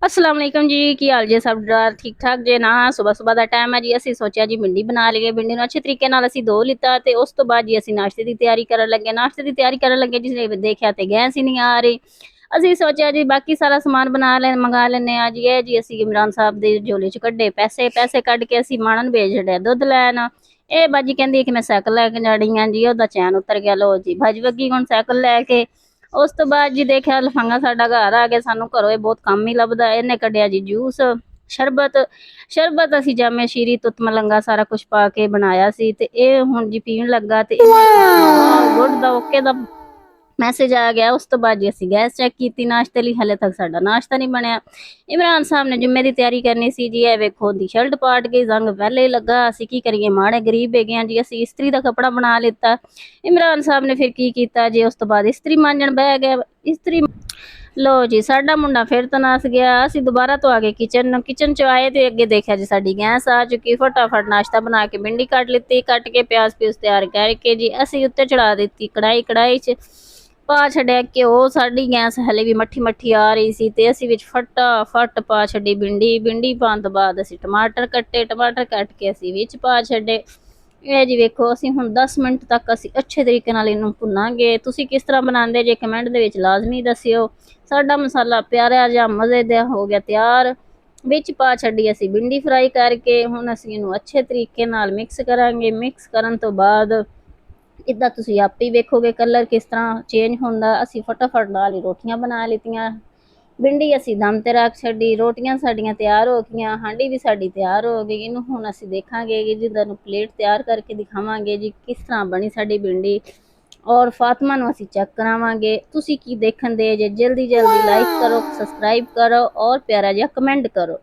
अस्सलाम वालेकुम जी। की हाल जे सब ठीक ठाक जे ना। सुबह सुबह का टाइम है जी। असी सोचा जी भिंडी बना लीए। भिंडी अच्छे तरीके नाल असी धो लिता ते उस तो बाद जी असी नाश्ते की तैयारी करन लगे। नाश्ते की तैयारी करन लगे जिसने देखा तो गैस ही नहीं आ रही। असी सोचा जी बाकी सारा समान बना ले मंगा लेने आ जी। जी असी इमरान साहब के झोले च कड्डे पैसे पैसे कढ़ के असी माणन भेज छड़िया दुध लैन। ये बाजी कहती कि मैं सैकल लैके जानी हाँ जी। ओदा चैन उतर गया। लो जी भज वगी हुण सैकल लैके। उस तो बाद जी देखा लफंगा साडा घर आ गया। सानू घरों बहुत कम ही लभदा। इन्हें कढ़िया जी जूस शरबत। शरबत असी जामे शीरी तुत मलंगा सारा कुछ पा के बनाया सी ते ये हुण जी पीण लगा ते गुड दा ओके दा मैसेज आ गया। उस तो बाद जी असी गैस चेक की नाश्ते लिए। हले तक साडा नाश्ता नहीं बनया। इमरान साहब ने जुम्मे की तैयारी करनी सी जी। ए वेखो दी शर्ट पाट गई जंग पहले ही लगा। असी की करिए माड़े गरीब है जी। असी इस्त्री का कपड़ा बना लिता। इमरान साहब ने फिर की कीता जी। उस तो बाद इस्त्री मांजन बह गया। इस्त्री लो जी साडा मुंडा फिर तो नस गया। असी दोबारा तो आ गए किचन च आए तो अगे देखा जी साडी गैस आ चुकी। फटाफट नाश्ता बना के भिंडी कट ली। कट के प्याज प्यूज तैयार करके जी असी उत्ते चढ़ा दी कढ़ाई। कढ़ाई च पा छड़िया घ्यो। साडी गैस हले भी मट्ठी मट्ठी आ रही सी ते असी विच फटाफट पा छड़ी भिंडी। भिंडी पाउण तो बाद असी टमाटर कट्टे। टमाटर कट के असी विच पा छड़े। ਇਹ ਜੀ ਵੇਖੋ ਅਸੀਂ ਹੁਣ 10 ਮਿੰਟ ਤੱਕ ਅਸੀਂ ਅੱਛੇ ਤਰੀਕੇ ਨਾਲ ਇਹਨੂੰ ਭੁੰਨਾਂਗੇ। ਤੁਸੀਂ ਕਿਸ ਤਰ੍ਹਾਂ ਬਣਾਉਂਦੇ ਜੇ ਕਮੈਂਟ ਦੇ ਵਿੱਚ ਲਾਜ਼ਮੀ ਦੱਸਿਓ। ਸਾਡਾ ਮਸਾਲਾ ਪਿਆਰਾ ਜਿਹਾ ਮਜ਼ੇ ਦਾ ਹੋ ਗਿਆ ਤਿਆਰ। ਵਿੱਚ ਪਾ ਛੱਡੀ ਅਸੀਂ ਭਿੰਡੀ ਫਰਾਈ ਕਰਕੇ। ਹੁਣ ਅਸੀਂ ਇਹਨੂੰ ਅੱਛੇ ਤਰੀਕੇ ਨਾਲ ਮਿਕਸ ਕਰਾਂਗੇ। ਮਿਕਸ ਕਰਨ ਤੋਂ ਬਾਅਦ ਇੱਦਾਂ ਤੁਸੀਂ ਆਪੇ ਵੇਖੋਗੇ ਕਲਰ ਕਿਸ ਤਰ੍ਹਾਂ ਚੇਂਜ ਹੁੰਦਾ। ਅਸੀਂ ਫਟਾਫਟ ਨਾਲ ਹੀ ਰੋਟੀਆਂ ਬਣਾ ਲਿੱਤੀਆਂ। भिंडी असी दम ते रख छड़ी। रोटियां साडियां तैयार हो गई। हांडी भी साडी तैयार हो गई। इनू हुण असी देखांगे कि जिदा प्लेट तैयार करके दिखावांगे जी किस तरह बनी साडी भिंडी। और फातिमा नू असी चेक करावांगे। तुसी की देखण दे जे जल्दी जल्दी लाइक करो, सब्सक्राइब करो और प्यारा जिहा कमेंट करो।